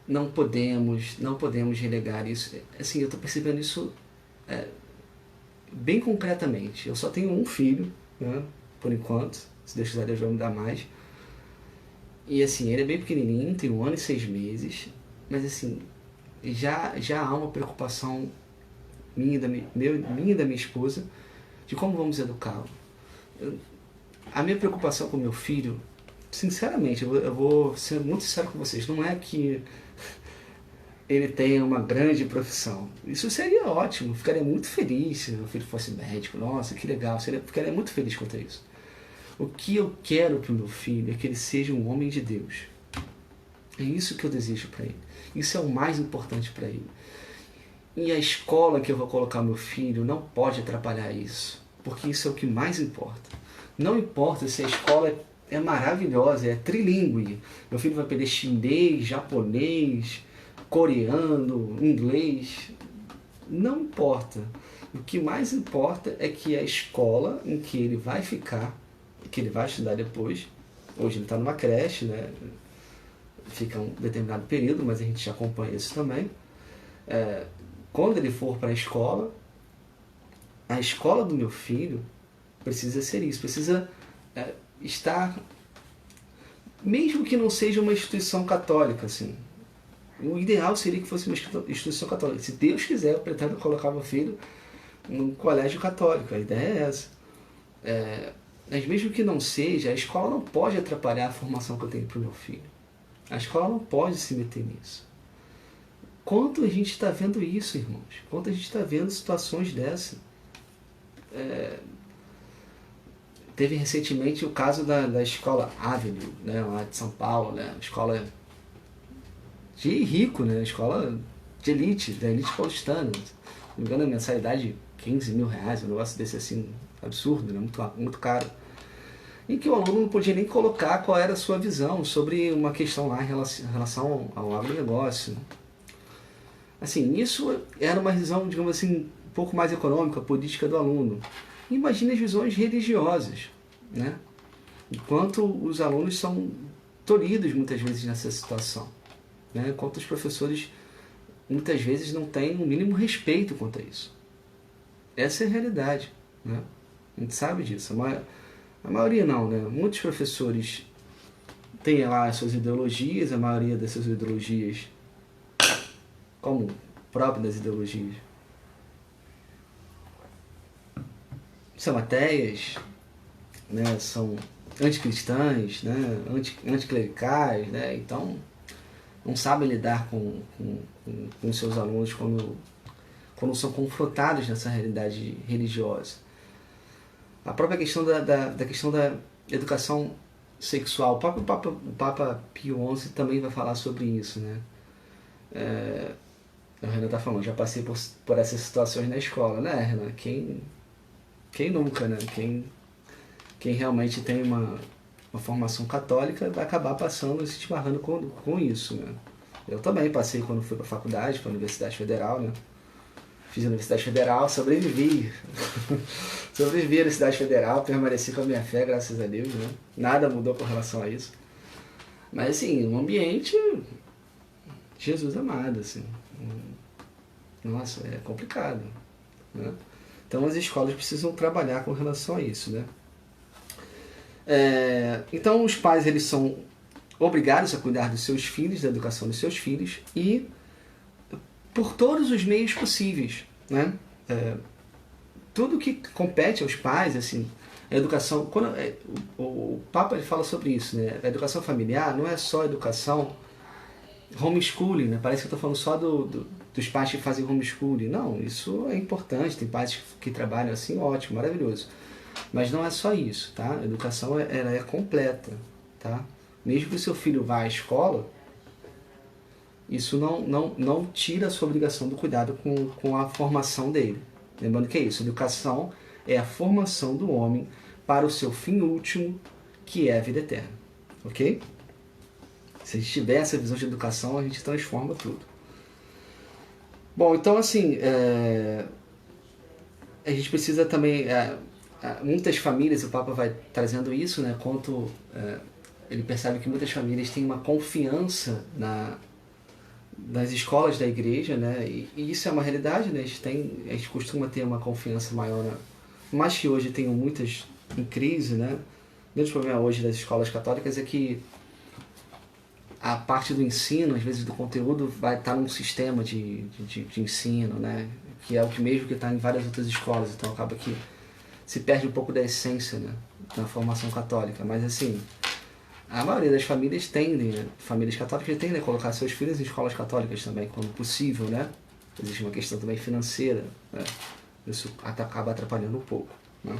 não podemos relegar isso. Assim, eu estou percebendo isso bem concretamente. Eu só tenho um filho, né? Por enquanto. Se Deus quiser, Deus vai me dar mais. E assim, ele é bem pequenininho, tem 1 ano e 6 meses. Mas assim, já há uma preocupação minha e da minha esposa de como vamos educá-lo. A minha preocupação com meu filho, sinceramente, eu vou ser muito sincero com vocês, não é que ele tenha uma grande profissão. Isso seria ótimo, ficaria muito feliz se meu filho fosse médico. Nossa, que legal, ficaria muito feliz quanto a isso. O que eu quero para o meu filho é que ele seja um homem de Deus. É isso que eu desejo para ele. Isso é o mais importante para ele. E a escola que eu vou colocar meu filho não pode atrapalhar isso, porque isso é o que mais importa. Não importa se a escola é maravilhosa, é trilingüe. Meu filho vai aprender chinês, japonês, coreano, inglês. Não importa. O que mais importa é que a escola em que ele vai ficar, que ele vai estudar depois, hoje ele está numa creche, né? Fica um determinado período, mas a gente já acompanha isso também. Quando ele for para a escola do meu filho precisa ser isso, precisa estar, mesmo que não seja uma instituição católica, assim, o ideal seria que fosse uma instituição católica. Se Deus quiser, eu pretendo colocar meu filho num colégio católico, a ideia é essa. Mas mesmo que não seja, a escola não pode atrapalhar a formação que eu tenho para o meu filho. A escola não pode se meter nisso. Quanto a gente está vendo isso, irmãos? Quanto a gente está vendo situações dessas? Teve recentemente o caso da escola Avenue, né, lá de São Paulo, né, escola de rico, né, escola de elite, da elite paulistana. Se não me engano, a mensalidade R$15 mil, um negócio desse assim, absurdo, né, muito caro. Em que o aluno não podia nem colocar qual era a sua visão sobre uma questão lá em relação ao agronegócio. Assim, isso era uma visão, digamos assim, um pouco mais econômica, política do aluno. Imagine as visões religiosas, né? Enquanto os alunos são tolhidos muitas vezes nessa situação, né? Enquanto os professores muitas vezes não têm o mínimo respeito quanto a isso. Essa é a realidade, né? A gente sabe disso. A maioria não, né? Muitos professores têm lá as suas ideologias, a maioria dessas ideologias, como própria das ideologias, são ateias, né? São anticristãs, né? Anticlericais, né? Então não sabem lidar com seus alunos quando são confrontados nessa realidade religiosa. A própria questão da educação sexual, o próprio Papa Pio XI também vai falar sobre isso, né? O Renan está falando, já passei por essas situações na escola, né, Renan? Quem nunca, né? Quem realmente tem uma formação católica vai acabar passando e se esbarrando com isso, né? Eu também passei quando fui para a faculdade, para a Universidade Federal, né? Fiz a Universidade Federal, sobrevivi. Sobrevivi à Universidade Federal, permaneci com a minha fé, graças a Deus, né? Nada mudou com relação a isso. Mas assim, um ambiente, Jesus amado, assim. Nossa, é complicado, né? Então as escolas precisam trabalhar com relação a isso, né? Então os pais, eles são obrigados a cuidar dos seus filhos, da educação dos seus filhos, e por todos os meios possíveis, né? Tudo que compete aos pais, assim, a educação, o Papa ele fala sobre isso, né? A educação familiar não é só educação Homeschooling, né? Parece que eu estou falando só dos pais que fazem homeschooling. Não, isso é importante, tem pais que trabalham assim, ótimo, maravilhoso. Mas não é só isso, tá? A educação ela é completa, tá? Mesmo que o seu filho vá à escola, isso não tira a sua obrigação do cuidado com a formação dele. Lembrando que é isso, educação é a formação do homem para o seu fim último, que é a vida eterna. Ok? Se a gente tiver essa visão de educação, a gente transforma tudo. Bom, então assim, a gente precisa também... muitas famílias, o Papa vai trazendo isso, né? Quanto ele percebe que muitas famílias têm uma confiança nas escolas da igreja, né? E isso é uma realidade, né? A gente costuma ter uma confiança maior, mas que hoje tem muitas em crise, né? O grande problema hoje das escolas católicas é que a parte do ensino, às vezes do conteúdo, vai estar num sistema de ensino, né? Que é o que mesmo que está em várias outras escolas, então acaba que se perde um pouco da essência, né? Na formação católica, mas assim, a maioria das famílias tendem, né? Famílias católicas tendem a colocar seus filhos em escolas católicas também, quando possível, né? Existe uma questão também financeira, né? Isso acaba atrapalhando um pouco, né?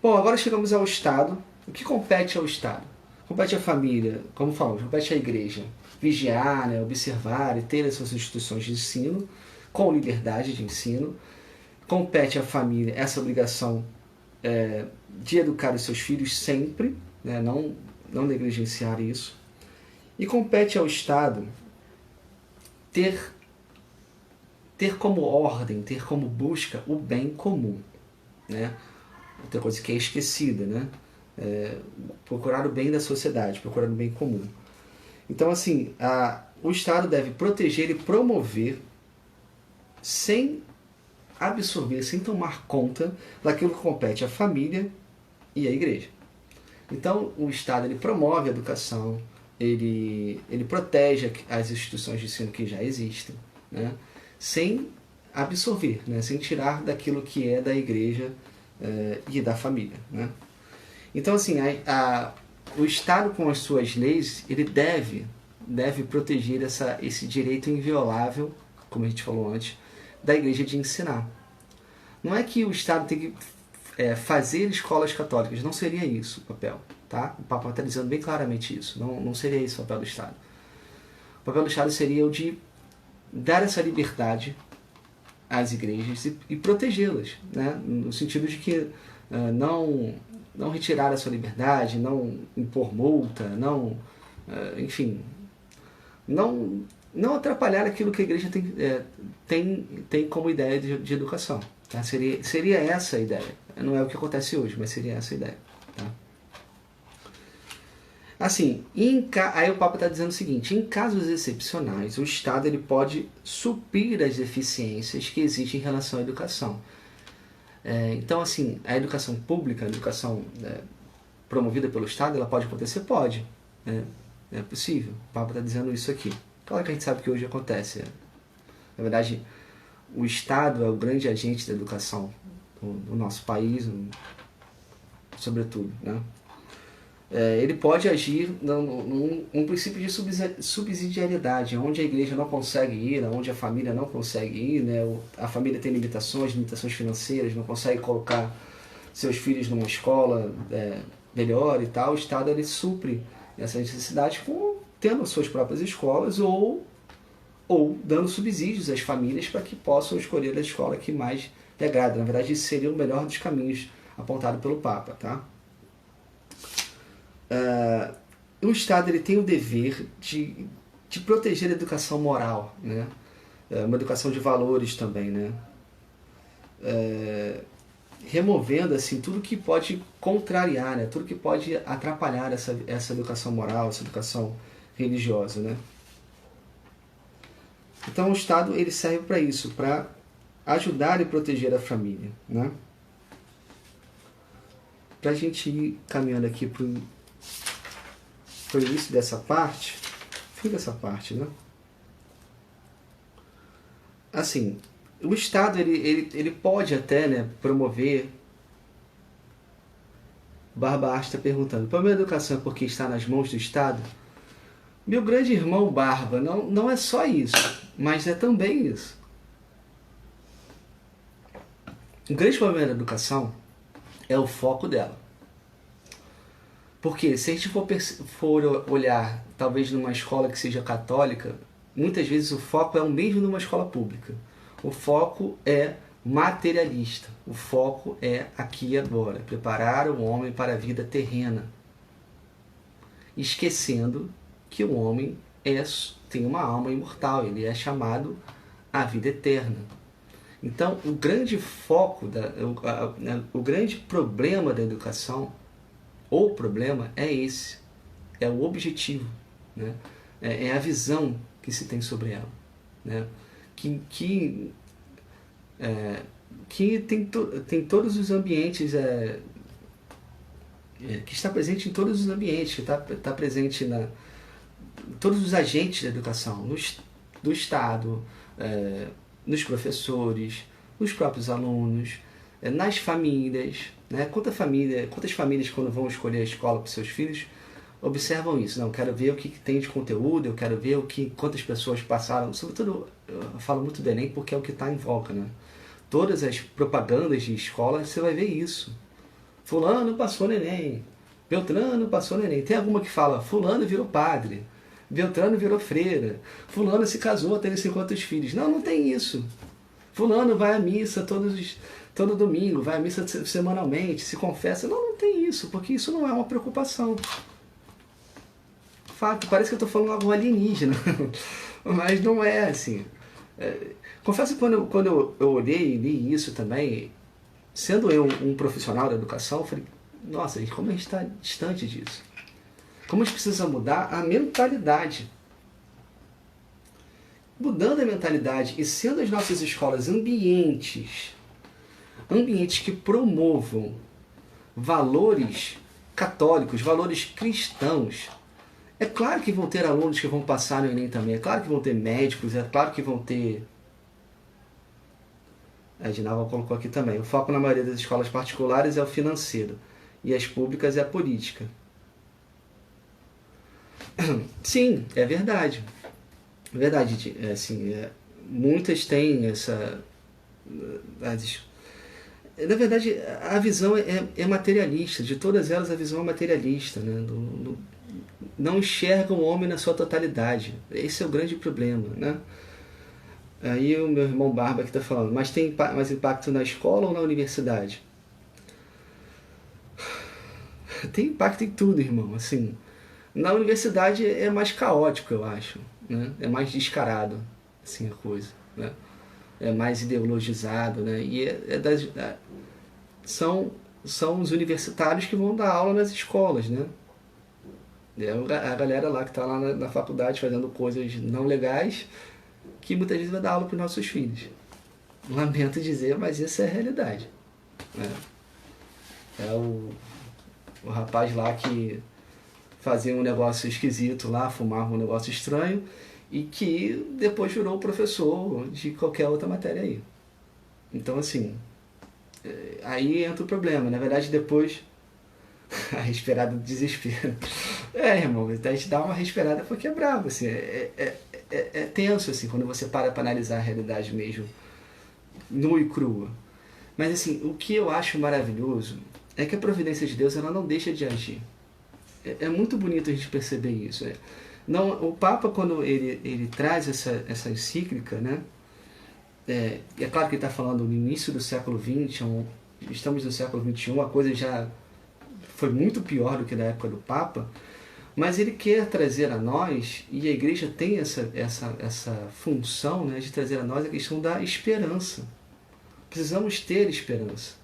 Bom, agora chegamos ao Estado. O que compete ao Estado? Compete à família, como falamos, compete à igreja vigiar, né, observar e ter as suas instituições de ensino com liberdade de ensino. Compete à família essa obrigação de educar os seus filhos sempre, né, não negligenciar isso. E compete ao Estado ter como ordem, ter como busca o bem comum, né? Outra coisa que é esquecida, né? Procurar o bem da sociedade, procurar o bem comum. Então, assim, o Estado deve proteger e promover sem absorver, sem tomar conta daquilo que compete à família e à igreja. Então, o Estado ele promove a educação, ele protege as instituições de ensino que já existem, né? Sem absorver, né? Sem tirar daquilo que é da igreja e da família, né? Então, assim, o Estado, com as suas leis, ele deve proteger esse direito inviolável, como a gente falou antes, da igreja de ensinar. Não é que o Estado tem que fazer escolas católicas, não seria isso o papel, tá? O Papa está dizendo bem claramente isso, não seria esse o papel do Estado. O papel do Estado seria o de dar essa liberdade às igrejas e protegê-las, né? No sentido de que não retirar a sua liberdade, não impor multa, enfim, não atrapalhar aquilo que a igreja tem como ideia de educação. Tá? Seria essa a ideia. Não é o que acontece hoje, mas seria essa a ideia. Tá? Assim, aí o Papa está dizendo o seguinte: em casos excepcionais, o Estado ele pode suprir as deficiências que existem em relação à educação. Então, assim, a educação pública, a educação promovida pelo Estado, ela pode acontecer? Pode. É possível. O Papa está dizendo isso aqui. Claro que a gente sabe que hoje acontece. Na verdade, o Estado é o grande agente da educação do nosso país, sobretudo, né? Ele pode agir num princípio de subsidiariedade, onde a igreja não consegue ir, onde a família não consegue ir, né? A família tem limitações financeiras, não consegue colocar seus filhos numa escola melhor e tal. O Estado ele supre essa necessidade tendo as suas próprias escolas ou dando subsídios às famílias para que possam escolher a escola que mais lhe agrada. Na verdade, isso seria o melhor dos caminhos apontado pelo Papa, tá? O Estado ele tem o dever de proteger a educação moral, né? Uma educação de valores também, né? Removendo assim, tudo que pode contrariar, né? Tudo que pode atrapalhar essa educação moral, essa educação religiosa, né? Então o Estado ele serve para isso, para ajudar e proteger a família, né? Para a gente ir caminhando aqui para o início dessa parte, fim dessa parte, né? Assim, o Estado ele pode até, né, promover. Barba está perguntando: para a minha educação é porque está nas mãos do Estado? Meu grande irmão Barba, não é só isso, mas é também isso. O grande problema da educação é o foco dela. Porque se a gente for olhar, talvez numa escola que seja católica, muitas vezes o foco é o mesmo numa escola pública. O foco é materialista. O foco é aqui e agora. Preparar o homem para a vida terrena. Esquecendo que o homem tem uma alma imortal. Ele é chamado à vida eterna. Então, o grande foco, o grande problema da educação, ou problema, é esse. É o objetivo. Né? É a visão que se tem sobre ela. Né? Que tem todos os ambientes, que está presente em todos os ambientes, que está presente em todos os agentes da educação, do Estado, nos professores, nos próprios alunos, nas famílias. Né? Quantas famílias, quando vão escolher a escola para os seus filhos, observam isso? Não, eu quero ver o que tem de conteúdo, eu quero ver quantas pessoas passaram. Sobretudo, eu falo muito do Enem porque é o que está em voga. Né? Todas as propagandas de escola, você vai ver isso. Fulano passou no Enem, Beltrano passou no Enem. Tem alguma que fala, fulano virou padre, Beltrano virou freira, fulano se casou, teve 50 filhos. Não tem isso. Fulano vai à missa todo domingo, vai à missa semanalmente, se confessa. Não tem isso, porque isso não é uma preocupação. Fato, parece que eu estou falando algo alienígena, mas não é assim. Confesso que quando eu olhei e li isso também, sendo eu um profissional da educação, eu falei, nossa, como a gente está distante disso. Como a gente precisa mudar a mentalidade. Mudando a mentalidade e sendo as nossas escolas ambientes que promovam valores católicos, valores cristãos. É claro que vão ter alunos que vão passar no Enem também, é claro que vão ter médicos, é claro que vão ter... A Edinalva colocou aqui também. O foco na maioria das escolas particulares é o financeiro e as públicas é a política. Sim, é verdade. É verdade. Muitas têm essa... Na verdade, a visão é materialista. De todas elas, a visão é materialista. Né? Não enxergam o homem na sua totalidade. Esse é o grande problema. Né? Aí o meu irmão Barba aqui está falando, mas tem mais impacto na escola ou na universidade? Tem impacto em tudo, irmão. Assim, na universidade é mais caótico, eu acho. Né? É mais descarado assim, a coisa. Né? É mais ideologizado. Né? E são os universitários que vão dar aula nas escolas. Né? É a galera lá que está lá na faculdade fazendo coisas não legais, que muitas vezes vai dar aula para os nossos filhos. Lamento dizer, mas essa é a realidade. Né? É o rapaz lá que fazia um negócio esquisito lá, fumava um negócio estranho, e que depois virou professor de qualquer outra matéria aí. Então, assim, aí entra o problema. Na verdade, depois, a respirada do desespero. Irmão, a gente dá uma respirada porque é bravo, assim, é tenso, assim, quando você para analisar a realidade mesmo, nua e crua. Mas, assim, o que eu acho maravilhoso é que a providência de Deus, ela não deixa de agir. É muito bonito a gente perceber isso. Não, o Papa, quando ele traz essa encíclica, né, é claro que ele está falando no início do século XX, estamos no século XXI, a coisa já foi muito pior do que na época do Papa, mas ele quer trazer a nós, e a igreja tem essa função, né, de trazer a nós a questão da esperança. Precisamos ter esperança.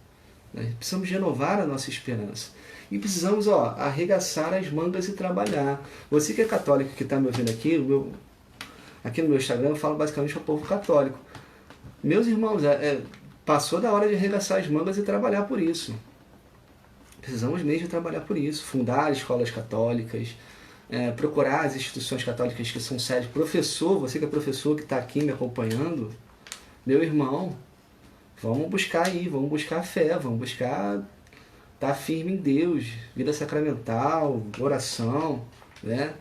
Né? Precisamos renovar a nossa esperança. E precisamos arregaçar as mangas e trabalhar. Você que é católico, que está me ouvindo aqui, aqui no meu Instagram eu falo basicamente ao povo católico. Meus irmãos, passou da hora de arregaçar as mangas e trabalhar por isso. Precisamos mesmo trabalhar por isso. Fundar escolas católicas, procurar as instituições católicas que são sérias. Professor, você que é professor que está aqui me acompanhando, meu irmão, vamos buscar aí, vamos buscar a fé, vamos buscar estar firme em Deus, vida sacramental, oração, né?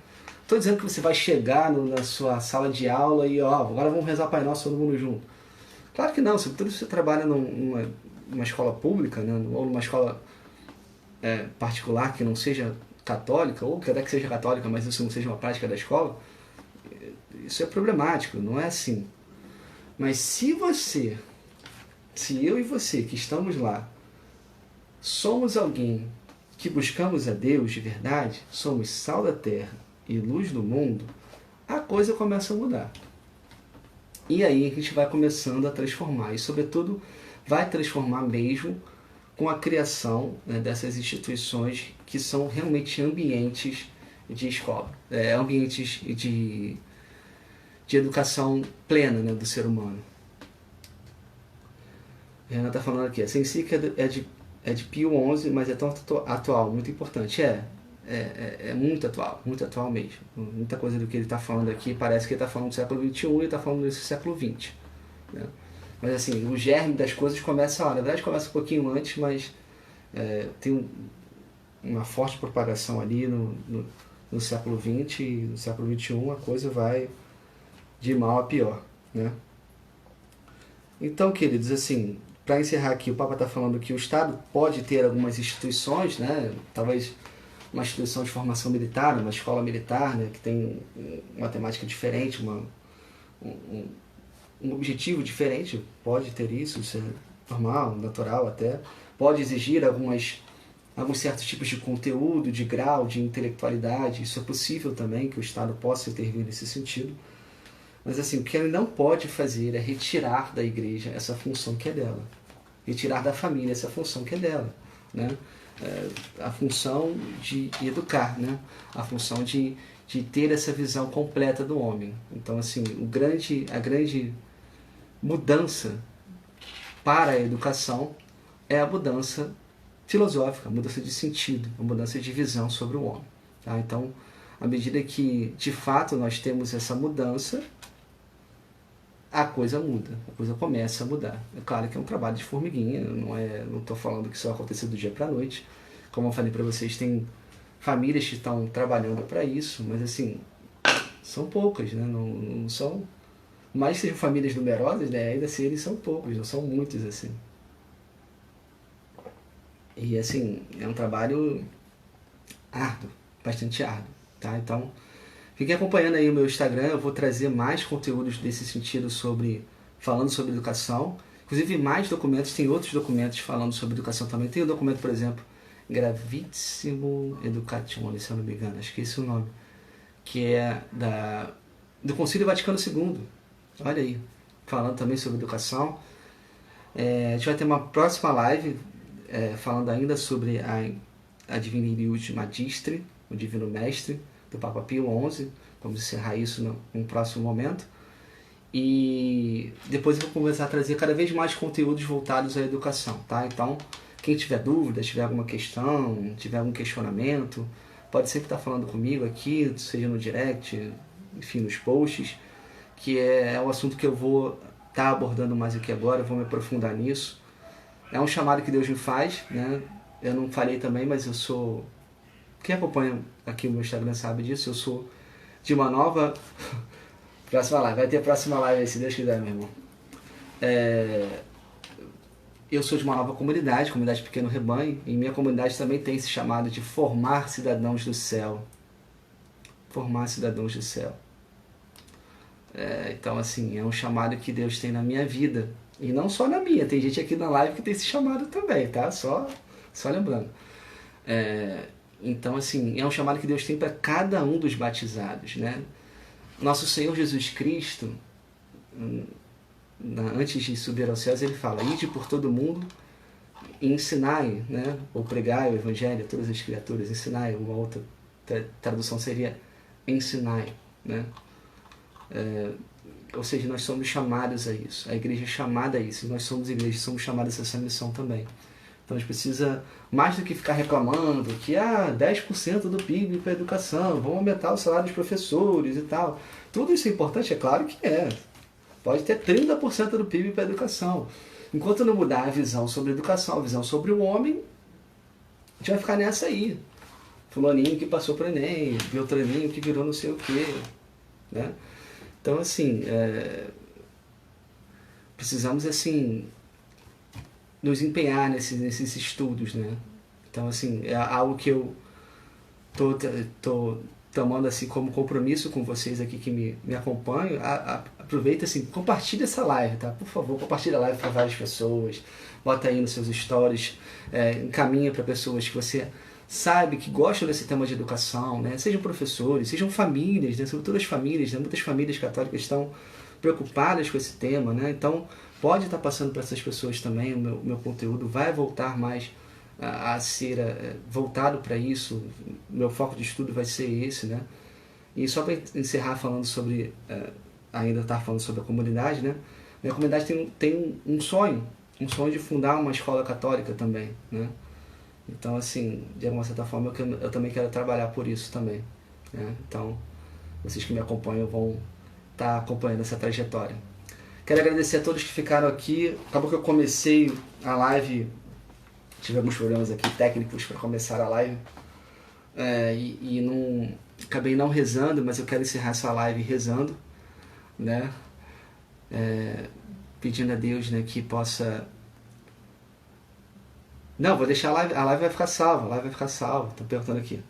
estou dizendo que você vai chegar na sua sala de aula e agora vamos rezar Pai Nosso todo mundo junto. Claro que não, sobretudo se você trabalha numa escola pública, né, ou numa escola particular que não seja católica, ou que até que seja católica, mas isso não seja uma prática da escola, isso é problemático, não é assim. Mas se eu e você que estamos lá, somos alguém que buscamos a Deus de verdade, somos sal da terra e luz do mundo, a coisa começa a mudar. E aí a gente vai começando a transformar, e sobretudo vai transformar mesmo com a criação, né, dessas instituições que são realmente ambientes de escola, ambientes de educação plena, né, do ser humano. A Renan está falando aqui, essa encíclica é de Pio XI, mas é tão atual, muito importante. É muito atual mesmo. Muita coisa do que ele está falando aqui parece que ele está falando do século XXI e ele está falando desse século XX. Né? Mas assim, o germe das coisas começa lá. Na verdade começa um pouquinho antes, mas tem uma forte propagação ali no século XX e no século XXI a coisa vai de mal a pior. Né? Então, queridos, assim, para encerrar aqui, o Papa está falando que o Estado pode ter algumas instituições, né? Talvez uma instituição de formação militar, uma escola militar, né? Que tem uma temática diferente, um objetivo diferente, pode ter isso é normal, natural até. Pode exigir alguns certos tipos de conteúdo, de grau, de intelectualidade, isso é possível também, que o Estado possa intervir nesse sentido. Mas assim, o que ele não pode fazer é retirar da igreja essa função que é dela. Retirar da família essa função que é dela. Né? A função de educar, né? A função de ter essa visão completa do homem. Então, assim, a grande mudança para a educação é a mudança filosófica, a mudança de sentido, a mudança de visão sobre o homem. Tá? Então, à medida que, de fato, nós temos essa mudança, a coisa muda, a coisa começa a mudar. É claro que é um trabalho de formiguinha, não estou falando que isso vai acontecer do dia para a noite. Como eu falei para vocês, tem famílias que estão trabalhando para isso, mas assim, são poucas, né? Não são, mais que sejam famílias numerosas, né? Ainda assim eles são poucos, não são muitos assim. E assim, é um trabalho árduo, bastante árduo, tá? Então, fiquem acompanhando aí o meu Instagram, eu vou trazer mais conteúdos desse sentido falando sobre educação. Inclusive mais documentos, tem outros documentos falando sobre educação também. Tem o documento, por exemplo, Gravissimo Educatione, se eu não me engano, acho que esse é o nome, que é do Concílio Vaticano II. Olha aí, falando também sobre educação. A gente vai ter uma próxima live falando ainda sobre a Divinius Magistri, o Divino Mestre, do Papa Pio XI. Vamos encerrar isso num próximo momento. E depois eu vou começar a trazer cada vez mais conteúdos voltados à educação, tá? Então, quem tiver dúvidas, tiver alguma questão, tiver algum questionamento, pode sempre estar falando comigo aqui, seja no direct, enfim, nos posts, que é o assunto que eu vou estar abordando mais aqui agora, vou me aprofundar nisso. É um chamado que Deus me faz, né? Eu não falei também, mas eu sou... Quem acompanha aqui o meu Instagram sabe disso, eu sou de uma nova... Próxima live, vai ter próxima live aí, se Deus quiser, meu irmão. Eu sou de uma nova comunidade Pequeno Rebanho, e minha comunidade também tem esse chamado de formar cidadãos do céu. Formar cidadãos do céu. Então, assim, é um chamado que Deus tem na minha vida. E não só na minha, tem gente aqui na live que tem esse chamado também, tá? Só lembrando. Então, assim, é um chamado que Deus tem para cada um dos batizados, né? Nosso Senhor Jesus Cristo, antes de subir aos céus, ele fala: ide por todo mundo e ensinai, né? Ou pregai o Evangelho a todas as criaturas, ensinai. Uma outra tradução seria ensinai, né? Ou seja, nós somos chamados a isso, a igreja é chamada a isso, e nós somos igreja, somos chamados a essa missão também. Então a gente precisa, mais do que ficar reclamando que 10% do PIB para a educação, vamos aumentar o salário dos professores e tal. Tudo isso é importante? É claro que é. Pode ter 30% do PIB para a educação. Enquanto não mudar a visão sobre a educação, a visão sobre o homem, a gente vai ficar nessa aí. fulaninho que passou para o Enem, Beltraninho que virou não sei o quê, né? Então, assim, precisamos, assim, nos empenhar nesses estudos, né? Então, assim, é algo que eu tô tomando, assim, como compromisso com vocês aqui que me acompanham. Aproveita, assim, compartilha essa live, tá? Por favor, compartilha a live para várias pessoas, bota aí nos seus stories, encaminha para pessoas que você sabe que gostam desse tema de educação, né? Sejam professores, sejam famílias, né? Sobretudo as famílias, né? Muitas famílias católicas estão preocupadas com esse tema, né? Então, pode estar passando para essas pessoas também. O meu conteúdo vai voltar mais a ser voltado para isso. Meu foco de estudo vai ser esse, né? E só para encerrar falando sobre, ainda estar falando sobre a comunidade, né? Minha comunidade tem um sonho de fundar uma escola católica também, né? Então, assim, de alguma certa forma, eu também quero trabalhar por isso também, né? Então, vocês que me acompanham vão estar acompanhando essa trajetória. Quero agradecer a todos que ficaram aqui. Acabou que eu comecei a live, tive alguns problemas aqui técnicos para começar a live, e não, acabei não rezando, mas eu quero encerrar essa live rezando, né? Pedindo a Deus, né, que possa... Não, vou deixar a live vai ficar salva, a live vai ficar salva, estão perguntando aqui.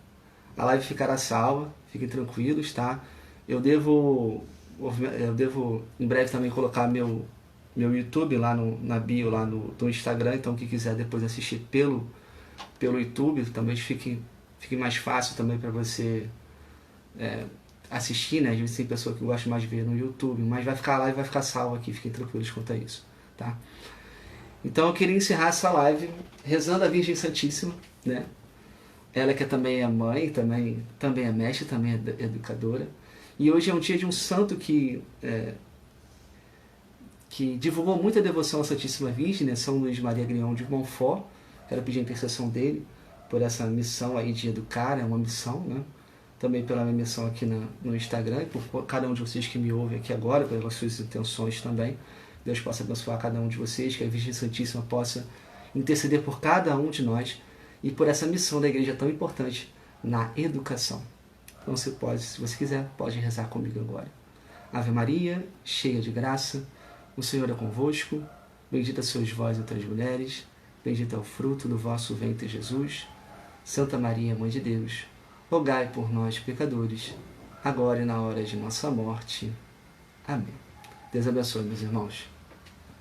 A live ficará salva, fiquem tranquilos, tá? Eu devo em breve também colocar meu YouTube lá na bio, lá no Instagram, então quem quiser depois assistir pelo YouTube, também fique mais fácil também para você assistir, né? Às vezes tem pessoa que gosta mais de ver no YouTube, mas a live vai ficar salva aqui, fiquem tranquilos quanto a isso, tá? Então eu queria encerrar essa live rezando a Virgem Santíssima, né? Ela que também é mãe, também é mestre, também é educadora. E hoje é um dia de um santo que divulgou muita devoção à Santíssima Virgem, né? São Luís Maria Grião de Montfort. Quero pedir a intercessão dele por essa missão aí de educar, é uma missão, né? Também pela minha missão aqui no Instagram, e por cada um de vocês que me ouve aqui agora, pelas suas intenções também. Deus possa abençoar cada um de vocês, que a Virgem Santíssima possa interceder por cada um de nós e por essa missão da igreja tão importante na educação. Então se você quiser, pode rezar comigo agora. Ave Maria, cheia de graça, o Senhor é convosco, bendita sois vós entre as mulheres, bendito é o fruto do vosso ventre, Jesus. Santa Maria, Mãe de Deus, rogai por nós, pecadores, agora e na hora de nossa morte. Amém. Deus abençoe, meus irmãos.